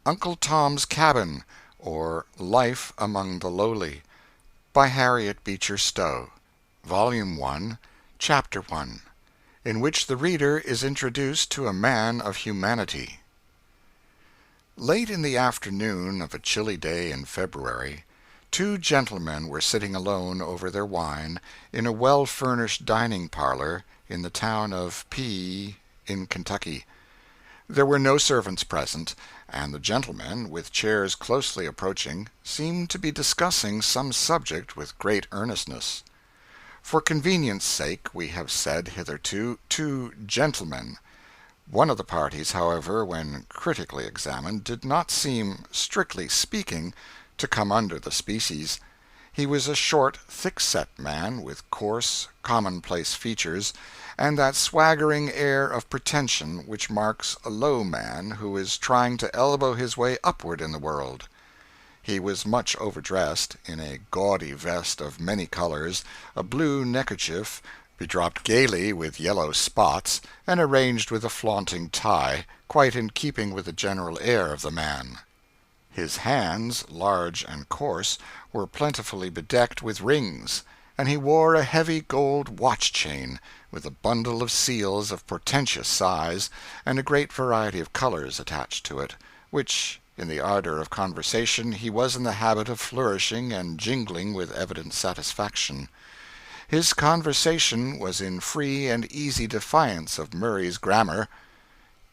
Uncle Tom's Cabin, or Life Among the Lowly, by Harriet Beecher Stowe, Vol.1, Chapter 1, in which the reader is introduced to a man of humanity. Late in the afternoon of a chilly day in February, two gentlemen were sitting alone over their wine in a well-furnished dining parlor in the town of P. in Kentucky. There were no servants present, and the gentlemen, with chairs closely approaching, seemed to be discussing some subject with great earnestness. For convenience' sake we have said hitherto two gentlemen. One of the parties, however, when critically examined, did not seem, strictly speaking, to come under the species. He was a short, thick-set man, with coarse, commonplace features, and that swaggering air of pretension which marks a low man who is trying to elbow his way upward in the world. He was much overdressed, in a gaudy vest of many colors, a blue neckerchief, bedropped gaily with yellow spots, and arranged with a flaunting tie, quite in keeping with the general air of the man. His hands, large and coarse, were plentifully bedecked with rings, and he wore a heavy gold watch-chain, with a bundle of seals of portentous size, and a great variety of colors attached to it, which, in the ardor of conversation, he was in the habit of flourishing and jingling with evident satisfaction. His conversation was in free and easy defiance of Murray's grammar,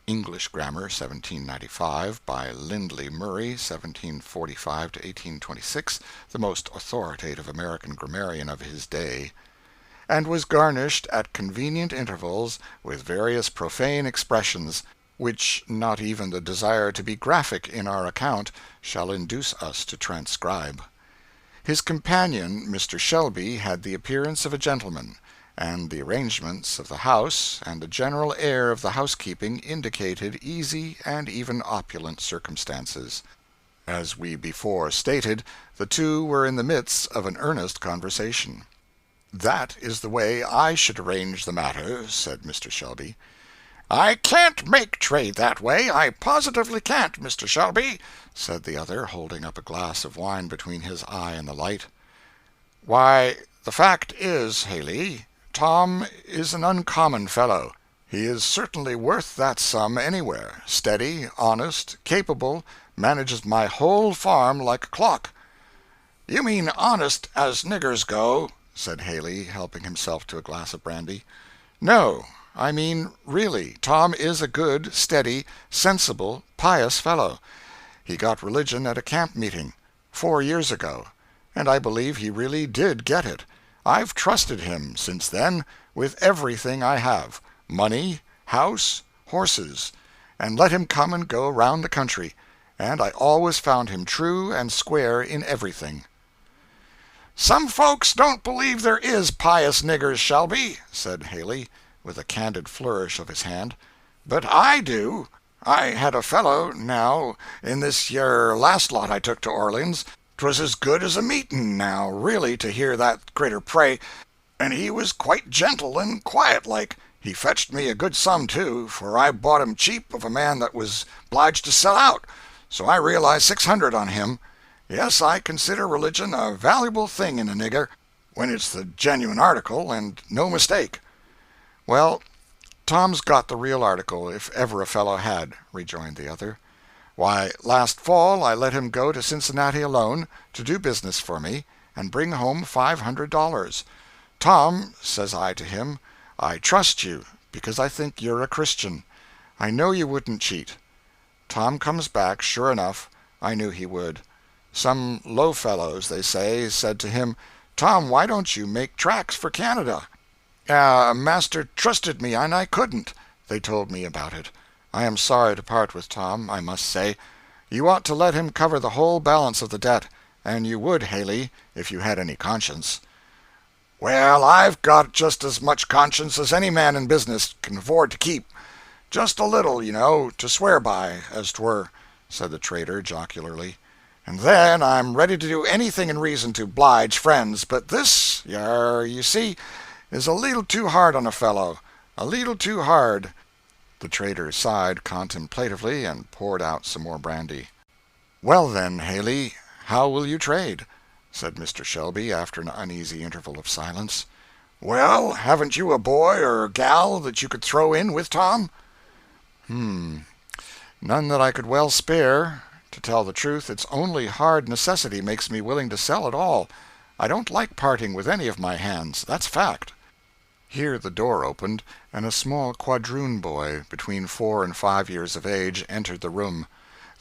English Grammar, 1795, by Lindley Murray, 1745 to 1826, the most authoritative American grammarian of his day, and was garnished at convenient intervals with various profane expressions, which not even the desire to be graphic in our account shall induce us to transcribe. His companion, Mr. Shelby, had the appearance of a gentleman, and the arrangements of the house and the general air of the housekeeping indicated easy and even opulent circumstances. As we before stated, the two were in the midst of an earnest conversation. "That is the way I should arrange the matter," said Mr. Shelby. "I can't make trade that way, I positively can't, Mr. Shelby," said the other, holding up a glass of wine between his eye and the light. "Why, the fact is, Haley, Tom is an uncommon fellow. He is certainly worth that sum anywhere, steady, honest, capable, manages my whole farm like a clock." "You mean honest as niggers go," said Haley, helping himself to a glass of brandy. "No, I mean really, Tom is a good, steady, sensible, pious fellow. He got religion at a camp meeting 4 years ago, and I believe he really did get it. I've trusted him, since then, with everything I have, money, house, horses, and let him come and go round the country, and I always found him true and square in everything." "Some folks don't believe there is pious niggers, Shelby," said Haley, with a candid flourish of his hand, "but I do. I had a fellow, now, in this yer last lot I took to Orleans. 'Twas as good as a meetin', now, really, to hear that critter pray, and he was quite gentle and quiet like. He fetched me a good sum, too, for I bought him cheap of a man that was 'bliged to sell out, so I realized 600 on him. Yes, I consider religion a valuable thing in a nigger, when it's the genuine article, and no mistake." "Well, Tom's got the real article, if ever a fellow had," rejoined the other. "Why, last fall I let him go to Cincinnati alone, to do business for me, and bring home $500. 'Tom,' says I to him, 'I trust you, because I think you're a Christian. I know you wouldn't cheat.' Tom comes back, sure enough. I knew he would. Some low fellows, they say, said to him, 'Tom, why don't you make tracks for Canada?' Master trusted me, and I couldn't. They told me about it. I am sorry to part with Tom, I must say. You ought to let him cover the whole balance of the debt, and you would, Haley, if you had any conscience." "Well, I've got just as much conscience as any man in business can afford to keep. Just a little, you know, to swear by, as 'twere," said the trader, jocularly. "And then I'm ready to do anything in reason to 'blige friends, but this, you see, is a leetle too hard on a fellow, a leetle too hard." The trader sighed contemplatively and poured out some more brandy. "Well, then, Haley, how will you trade?" said Mr. Shelby, after an uneasy interval of silence. "Well, haven't you a boy or gal that you could throw in with Tom?" "None that I could well spare. To tell the truth, it's only hard necessity makes me willing to sell at all. I don't like parting with any of my hands, that's fact." Here the door opened, and a small quadroon boy, between 4 and 5 years of age, entered the room.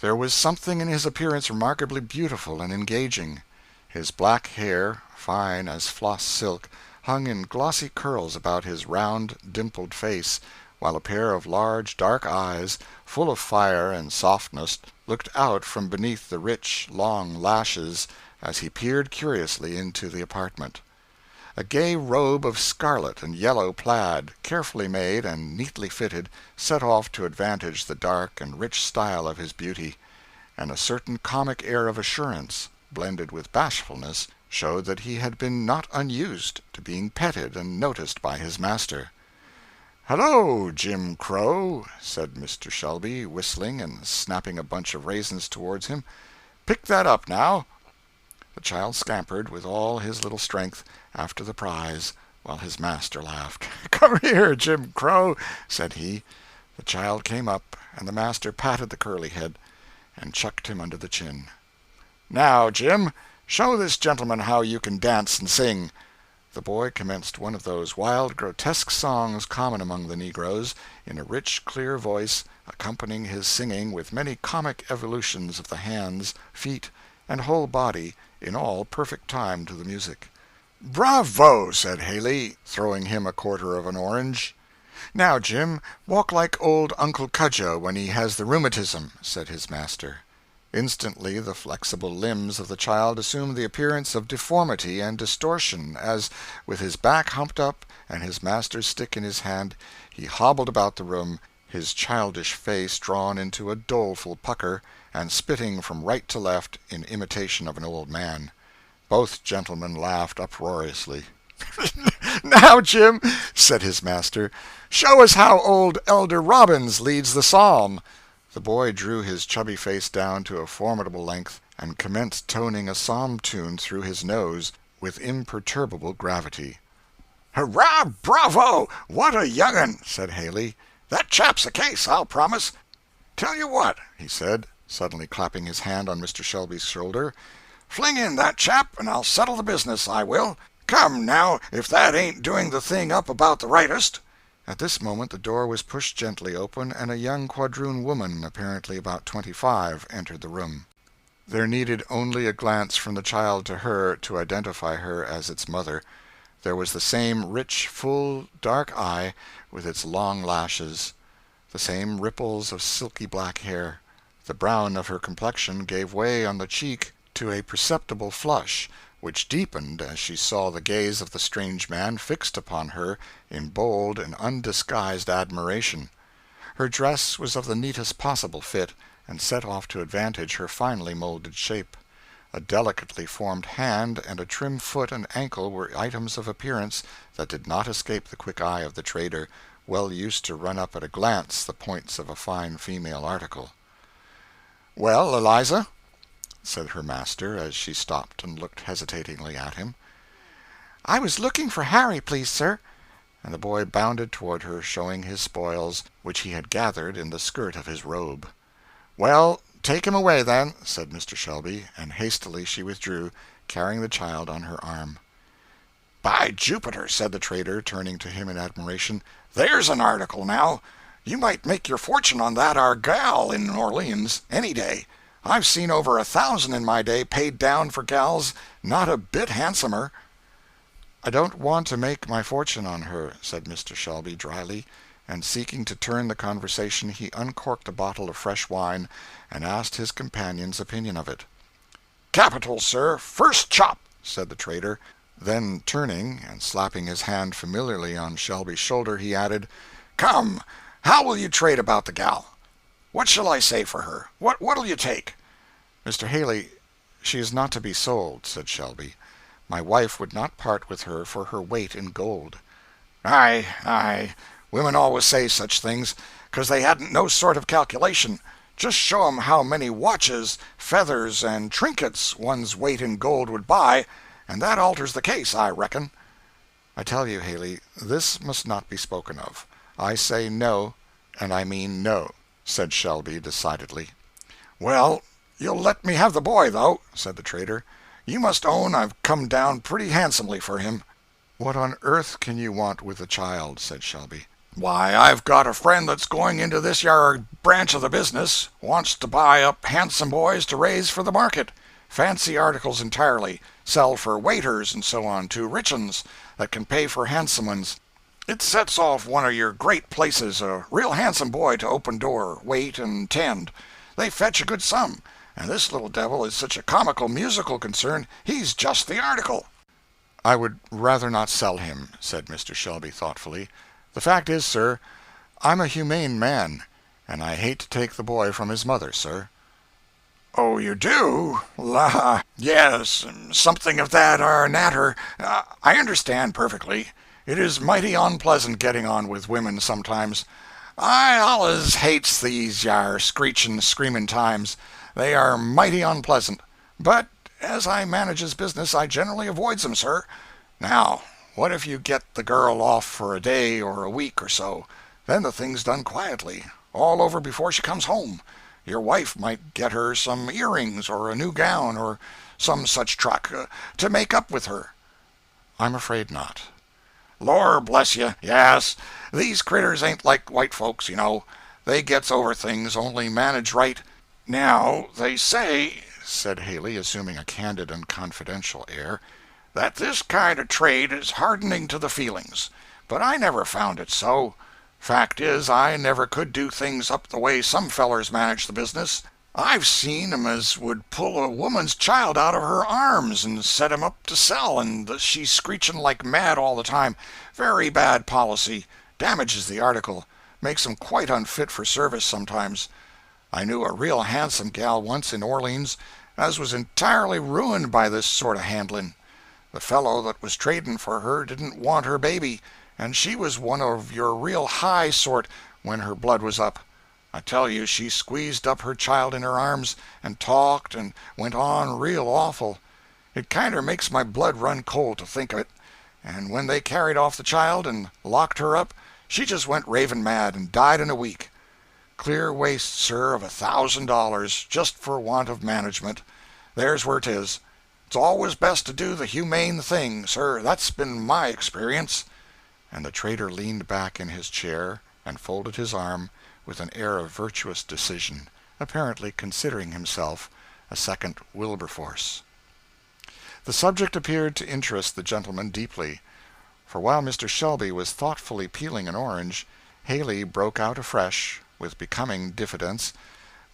There was something in his appearance remarkably beautiful and engaging. His black hair, fine as floss silk, hung in glossy curls about his round, dimpled face, while a pair of large, dark eyes, full of fire and softness, looked out from beneath the rich, long lashes as he peered curiously into the apartment. A gay robe of scarlet and yellow plaid, carefully made and neatly fitted, set off to advantage the dark and rich style of his beauty, and a certain comic air of assurance, blended with bashfulness, showed that he had been not unused to being petted and noticed by his master. "Hello, Jim Crow," said Mr. Shelby, whistling and snapping a bunch of raisins towards him. "Pick that up, now." The child scampered, with all his little strength, after the prize, while his master laughed. "Come here, Jim Crow," said he. The child came up, and the master patted the curly head and chucked him under the chin. "Now, Jim, show this gentleman how you can dance and sing." The boy commenced one of those wild, grotesque songs common among the negroes, in a rich, clear voice, accompanying his singing with many comic evolutions of the hands, feet, and whole body, in all perfect time to the music. "Bravo!" said Haley, throwing him a quarter of an orange. "Now, Jim, walk like old Uncle Cudjoe when he has the rheumatism," said his master. Instantly the flexible limbs of the child assumed the appearance of deformity and distortion, as, with his back humped up and his master's stick in his hand, he hobbled about the room, his childish face drawn into a doleful pucker, and spitting from right to left in imitation of an old man. Both gentlemen laughed uproariously. "Now, Jim," said his master, "show us how old Elder Robbins leads the psalm." The boy drew his chubby face down to a formidable length, and commenced toning a psalm tune through his nose with imperturbable gravity. "Hurrah! Bravo! What a young 'un!" said Haley. "That chap's a case, I'll promise. Tell you what," he said, suddenly clapping his hand on Mr. Shelby's shoulder, "fling in that chap, and I'll settle the business, I will. Come, now, if that ain't doing the thing up about the rightest." At this moment the door was pushed gently open, and a young quadroon woman, apparently about 25, entered the room. There needed only a glance from the child to her to identify her as its mother. There was the same rich, full, dark eye, with its long lashes, the same ripples of silky black hair. The brown of her complexion gave way on the cheek to a perceptible flush, which deepened as she saw the gaze of the strange man fixed upon her in bold and undisguised admiration. Her dress was of the neatest possible fit, and set off to advantage her finely molded shape. A delicately formed hand and a trim foot and ankle were items of appearance that did not escape the quick eye of the trader, well used to run up at a glance the points of a fine female article. "Well, Eliza?" said her master, as she stopped and looked hesitatingly at him. "I was looking for Harry, please, sir." And the boy bounded toward her, showing his spoils, which he had gathered in the skirt of his robe. "Well, take him away, then," said Mr. Shelby, and hastily she withdrew, carrying the child on her arm. "By Jupiter," said the trader, turning to him in admiration, "there's an article, now. You might make your fortune on that ar gal in Orleans, any day. I've seen over 1,000 in my day paid down for gals not a bit handsomer." "I don't want to make my fortune on her," said Mr. Shelby, dryly, and seeking to turn the conversation, he uncorked a bottle of fresh wine and asked his companion's opinion of it. "Capital, sir, first chop," said the trader. Then turning, and slapping his hand familiarly on Shelby's shoulder, he added, "Come, how will you trade about the gal? What shall I say for her? What'll you take?" "Mr. Haley, she is not to be sold," said Shelby. "My wife would not part with her for her weight in gold." "Aye, aye, women always say such things, 'cause they hadn't no sort of calculation. Just show 'em how many watches, feathers, and trinkets one's weight in gold would buy, and that alters the case, I reckon." "I tell you, Haley, this must not be spoken of. I say no, and I mean no," said Shelby decidedly. "Well, you'll let me have the boy, though," said the trader. "You must own I've come down pretty handsomely for him." "What on earth can you want with the child?" said Shelby. "Why, I've got a friend that's going into this yar branch of the business. Wants to buy up handsome boys to raise for the market. Fancy articles entirely. Sell for waiters and so on to rich uns that can pay for handsome ones. It sets off one of your great places, a real handsome boy to open door, wait, and tend. They fetch a good sum, and this little devil is such a comical musical concern, he's just the article." "I would rather not sell him," said Mr. Shelby thoughtfully. "The fact is, sir, I'm a humane man, and I hate to take the boy from his mother, sir." "Oh, you do? La, yes, something of that are natter. I understand perfectly. It is mighty unpleasant getting on with women sometimes. I allus hates these yar screechin', screamin' times. They are mighty unpleasant. But as I manages business, I generally avoids 'em, sir. Now, what if you get the girl off for a day or a week or so? Then the thing's done quietly, all over before she comes home. Your wife might get her some earrings or a new gown or some such truck, to make up with her." "I'm afraid not." "Lor bless you, yes. These critters ain't like white folks, you know. They gets over things, only managed right. Now, they say," said Haley, assuming a candid and confidential air, "that this kind of trade is hardening to the feelings. But I never found it so. Fact is, I never could do things up the way some fellers manage the business. I've seen 'em as would pull a woman's child out of her arms and set him up to sell, and she's screeching like mad all the time. Very bad policy. Damages the article. Makes 'em quite unfit for service sometimes. I knew a real handsome gal once in Orleans as was entirely ruined by this sort of handling. The fellow that was trading for her didn't want her baby, and she was one of your real high sort when her blood was up. I tell you, she squeezed up her child in her arms, and talked and went on real awful. It kinder makes my blood run cold to think of it. And when they carried off the child and locked her up, she just went raving mad and died in a week. Clear waste, sir, of $1,000, just for want of management. There's where 'tis. It's always best to do the humane thing, sir. That's been my experience." And the trader leaned back in his chair and folded his arm with an air of virtuous decision, apparently considering himself a second Wilberforce. The subject appeared to interest the gentleman deeply, for while Mr. Shelby was thoughtfully peeling an orange, Haley broke out afresh, with becoming diffidence,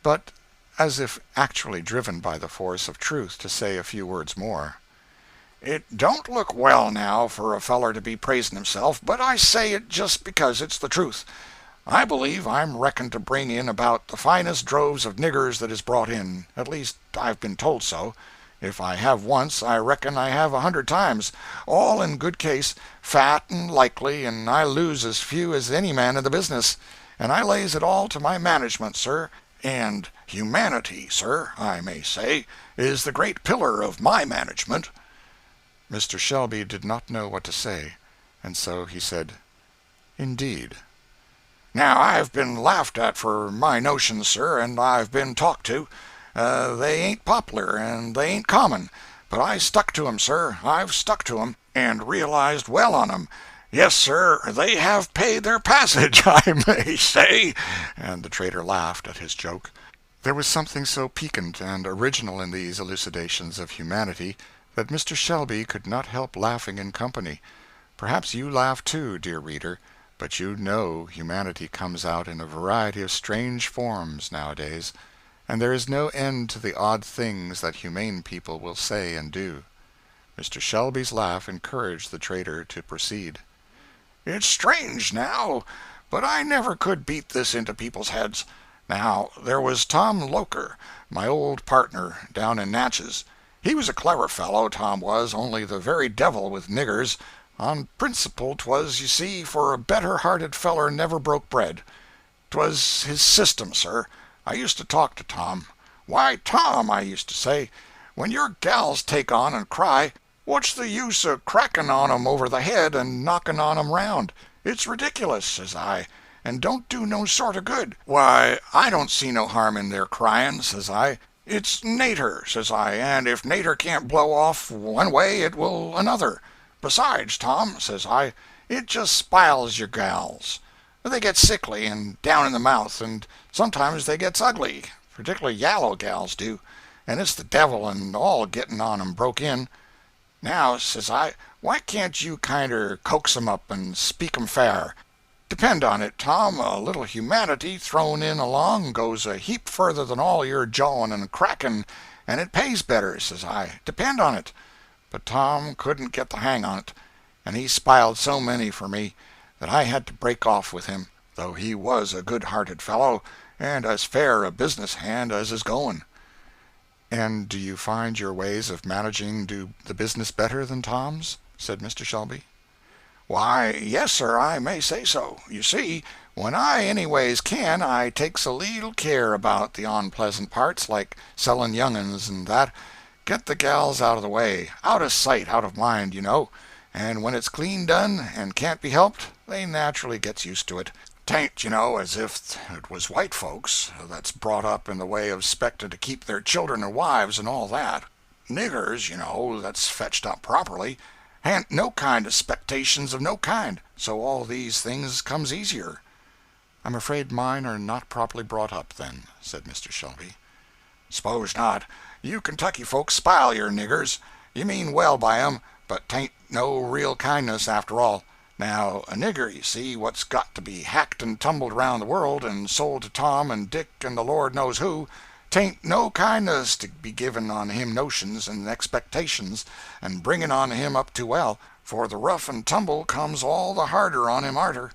but as if actually driven by the force of truth to say a few words more. "It don't look well now for a feller to be praising himself, but I say it just because it's the truth. I believe I'm reckoned to bring in about the finest droves of niggers that is brought in. At least I've been told so. If I have once, I reckon I have 100 times, all in good case, fat and likely, and I lose as few as any man in the business. And I lays it all to my management, sir. And humanity, sir, I may say, is the great pillar of my management." Mr. Shelby did not know what to say, and so he said, "Indeed." "Now, I've been laughed at for my notions, sir, and I've been talked to. They ain't poplar, and they ain't common. But I stuck to 'em, sir. I've stuck to 'em, and realized well on 'em. Yes, sir, they have paid their passage, I may say." And the trader laughed at his joke. There was something so piquant and original in these elucidations of humanity that Mr. Shelby could not help laughing in company. Perhaps you laugh too, dear reader, but you know humanity comes out in a variety of strange forms nowadays, and there is no end to the odd things that humane people will say and do. Mr. Shelby's laugh encouraged the trader to proceed. "It's strange, now, but I never could beat this into people's heads. Now, there was Tom Loker, my old partner, down in Natchez. He was a clever fellow, Tom was, only the very devil with niggers. On principle 'twas, you see, for a better-hearted feller never broke bread. 'Twas his system, sir. I used to talk to Tom. "Why, Tom," I used to say, "when your gals take on and cry, what's the use of cracking on 'em over the head and knocking on 'em round? It's ridiculous," says I, "and don't do no sort of good. Why, I don't see no harm in their crying," says I. "It's nater," says I, "and if nater can't blow off one way it will another. Besides, Tom," says I, "it just spiles your gals. They get sickly and down in the mouth, and sometimes they gets ugly, particularly yallow gals do, and it's the devil and all getting on 'em broke in. Now," says I, "why can't you kinder coax 'em up and speak 'em fair? Depend on it, Tom, a little humanity thrown in along goes a heap further than all your jawing and cracking, and it pays better," says I. "Depend on it." But Tom couldn't get the hang on it, and he spiled so many for me that I had to break off with him, though he was a good-hearted fellow, and as fair a business hand as is going. "And do you find your ways of managing do the business better than Tom's?" said Mr. Shelby. "Why, yes, sir, I may say so. You see, when I anyways can, I takes a leetle care about the onpleasant parts, like selling young'uns and that. Get the gals out of the way, out of sight, out of mind, you know, and when it's clean done and can't be helped, they naturally gets used to it. 'Tain't, you know, as if it was white folks that's brought up in the way of 'spected to keep their children and wives and all that. Niggers, you know, that's fetched up properly, han't no kind of 'spectations of no kind, so all these things comes easier." "I'm afraid mine are not properly brought up, then," said Mr. Shelby. "S'pose not. You Kentucky folks spile your niggers. You mean well by 'em, but 'tain't no real kindness after all. Now, a nigger, you see, what's got to be hacked and tumbled around the world and sold to Tom and Dick and the Lord knows who, 'tain't no kindness to be giving on him notions and expectations and bringing on him up too well, for the rough and tumble comes all the harder on him arter.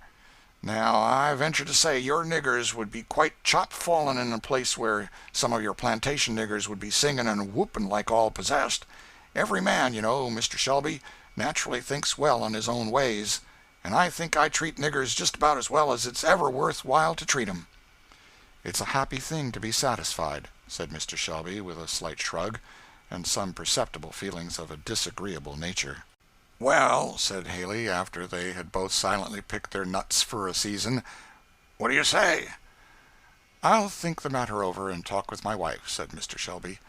Now, I venture to say your niggers would be quite chop-fallen in a place where some of your plantation niggers would be singing and whooping like all possessed. Every man, you know, Mr. Shelby, naturally thinks well on his own ways, and I think I treat niggers just about as well as it's ever worth while to treat 'em." "It's a happy thing to be satisfied," said Mr. Shelby, with a slight shrug, and some perceptible feelings of a disagreeable nature. "Well," said Haley, after they had both silently picked their nuts for a season, "what do you say?" "I'll think the matter over and talk with my wife," said Mr. Shelby.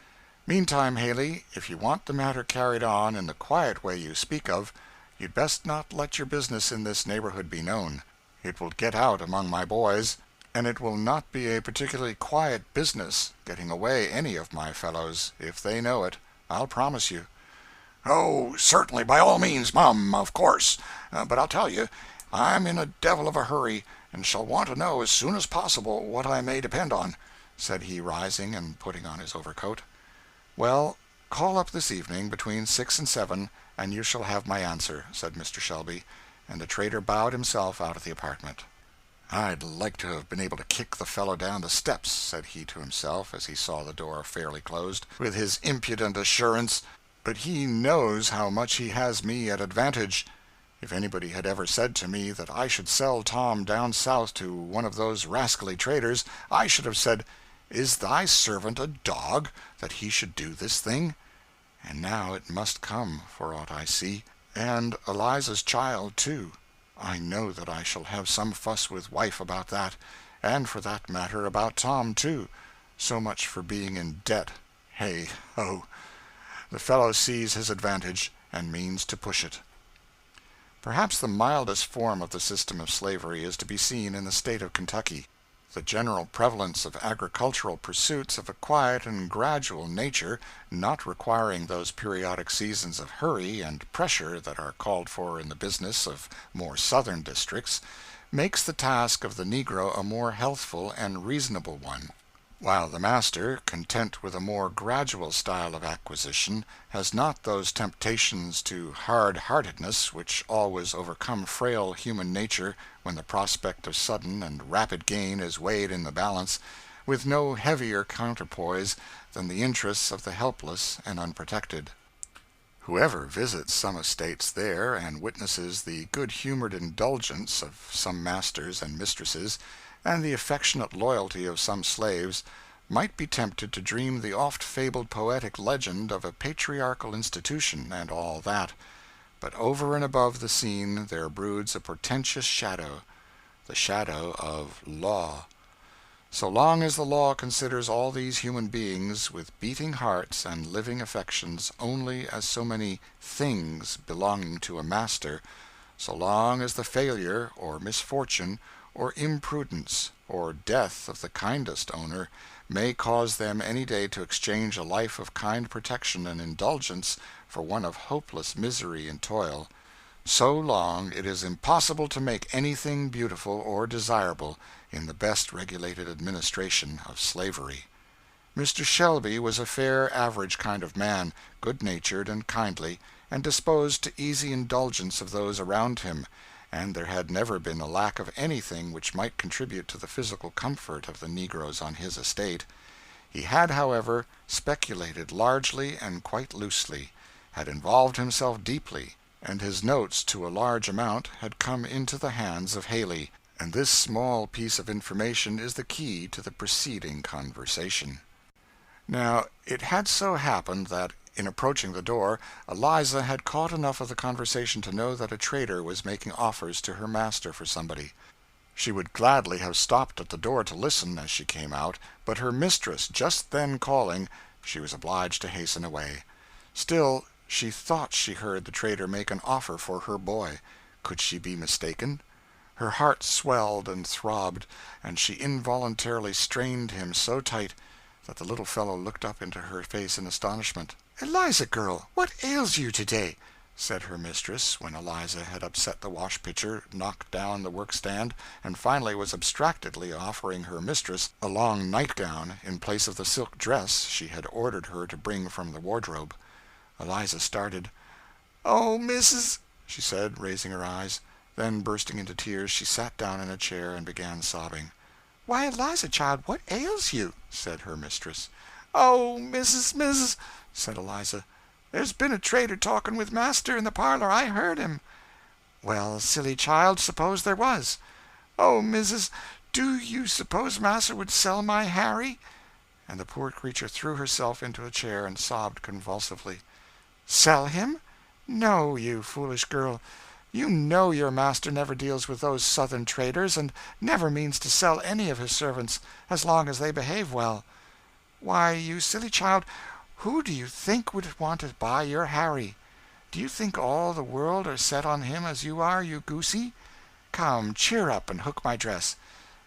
"Meantime, Haley, if you want the matter carried on in the quiet way you speak of, you'd best not let your business in this neighborhood be known. It will get out among my boys, and it will not be a particularly quiet business getting away any of my fellows, if they know it, I'll promise you." "Oh, certainly, by all means, Mum, of course. But I'll tell you, I'm in a devil of a hurry, and shall want to know as soon as possible what I may depend on," said he, rising and putting on his overcoat. "Well, call up this evening between 6 and 7, and you shall have my answer," said Mr. Shelby, and the trader bowed himself out of the apartment. "I'd like to have been able to kick the fellow down the steps," said he to himself, as he saw the door fairly closed, "with his impudent assurance. But he knows how much he has me at advantage. If anybody had ever said to me that I should sell Tom down south to one of those rascally traders, I should have said, 'Is thy servant a dog, that he should do this thing?' And now it must come, for aught I see. And Eliza's child, too. I know that I shall have some fuss with wife about that, and for that matter about Tom, too. So much for being in debt. Hey ho! The fellow sees his advantage, and means to push it." Perhaps the mildest form of the system of slavery is to be seen in the state of Kentucky. The general prevalence of agricultural pursuits of a quiet and gradual nature, not requiring those periodic seasons of hurry and pressure that are called for in the business of more southern districts, makes the task of the negro a more healthful and reasonable one, while the master, content with a more gradual style of acquisition, has not those temptations to hard-heartedness which always overcome frail human nature when the prospect of sudden and rapid gain is weighed in the balance, with no heavier counterpoise than the interests of the helpless and unprotected. Whoever visits some estates there and witnesses the good-humored indulgence of some masters and mistresses and the affectionate loyalty of some slaves, might be tempted to dream the oft-fabled poetic legend of a patriarchal institution, and all that. But over and above the scene there broods a portentous shadow, the shadow of law. So long as the law considers all these human beings, with beating hearts and living affections, only as so many things belonging to a master, so long as the failure, or misfortune, or imprudence, or death of the kindest owner may cause them any day to exchange a life of kind protection and indulgence for one of hopeless misery and toil, so long it is impossible to make anything beautiful or desirable in the best regulated administration of slavery. Mr. Shelby was a fair average kind of man, good-natured and kindly, and disposed to easy indulgence of those around him, and there had never been a lack of anything which might contribute to the physical comfort of the negroes on his estate. He had, however, speculated largely and quite loosely, had involved himself deeply, and his notes, to a large amount, had come into the hands of Haley, and this small piece of information is the key to the preceding conversation. Now, it had so happened that, in approaching the door, Eliza had caught enough of the conversation to know that a trader was making offers to her master for somebody. She would gladly have stopped at the door to listen as she came out, but her mistress just then calling, she was obliged to hasten away. Still, she thought she heard the trader make an offer for her boy. Could she be mistaken? Her heart swelled and throbbed, and she involuntarily strained him so tight that the little fellow looked up into her face in astonishment. "Eliza, girl, what ails you today?" said her mistress, when Eliza had upset the wash-pitcher, knocked down the workstand, and finally was abstractedly offering her mistress a long nightgown in place of the silk dress she had ordered her to bring from the wardrobe. Eliza started. "Oh, missus," she said, raising her eyes. Then, bursting into tears, she sat down in a chair and began sobbing. "Why, Eliza, child, what ails you?" said her mistress. "Oh, missus," said Eliza, "there's been a trader talking with master in the parlor. I heard him." "Well, silly child, suppose there was." "Oh, missus, do you suppose master would sell my Harry?" And the poor creature threw herself into a chair and sobbed convulsively. "Sell him? No, you foolish girl. You know your master never deals with those Southern traders, and never means to sell any of his servants, as long as they behave well. Why, you silly child, who do you think would want to buy your Harry? Do you think all the world are set on him as you are, you goosey? Come, cheer up and hook my dress.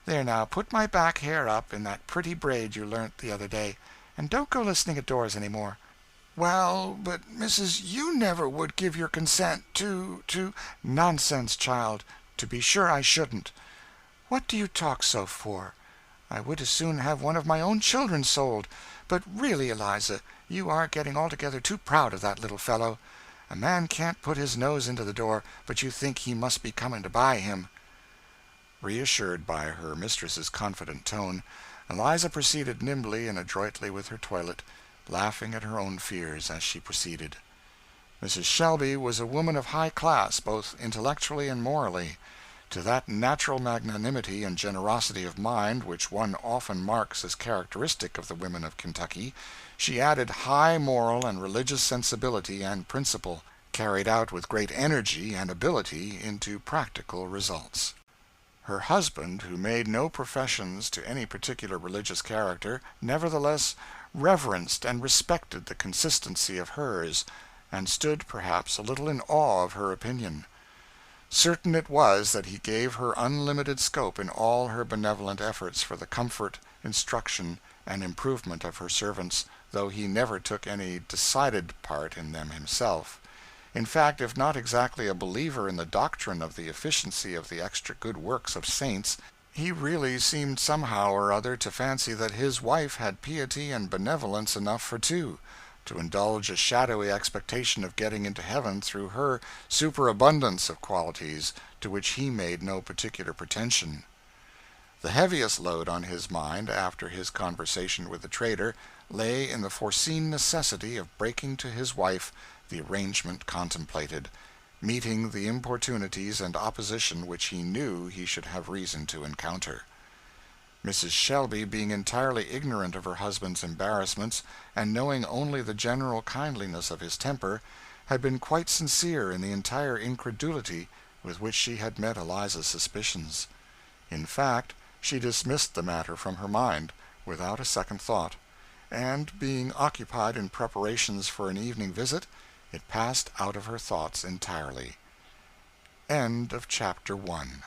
There now, put my back hair up in that pretty braid you learnt the other day, and don't go listening at doors any more." "Well, but, missus, you never would give your consent to "Nonsense, child. To be sure I shouldn't. What do you talk so for? I would as soon have one of my own children sold. But really, Eliza, you are getting altogether too proud of that little fellow. A man can't put his nose into the door, but you think he must be coming to buy him." Reassured by her mistress's confident tone, Eliza proceeded nimbly and adroitly with her toilet, laughing at her own fears as she proceeded. Mrs. Shelby was a woman of high class, both intellectually and morally. To that natural magnanimity and generosity of mind which one often marks as characteristic of the women of Kentucky, she added high moral and religious sensibility and principle, carried out with great energy and ability into practical results. Her husband, who made no professions to any particular religious character, nevertheless reverenced and respected the consistency of hers, and stood perhaps a little in awe of her opinion. Certain it was that he gave her unlimited scope in all her benevolent efforts for the comfort, instruction, and improvement of her servants, though he never took any decided part in them himself. In fact, if not exactly a believer in the doctrine of the efficiency of the extra good works of saints, he really seemed somehow or other to fancy that his wife had piety and benevolence enough for two, to indulge a shadowy expectation of getting into heaven through her superabundance of qualities to which he made no particular pretension. The heaviest load on his mind, after his conversation with the trader, lay in the foreseen necessity of breaking to his wife the arrangement contemplated, meeting the importunities and opposition which he knew he should have reason to encounter. Mrs. Shelby, being entirely ignorant of her husband's embarrassments, and knowing only the general kindliness of his temper, had been quite sincere in the entire incredulity with which she had met Eliza's suspicions. In fact, she dismissed the matter from her mind, without a second thought, and, being occupied in preparations for an evening visit, it passed out of her thoughts entirely. End of chapter 1.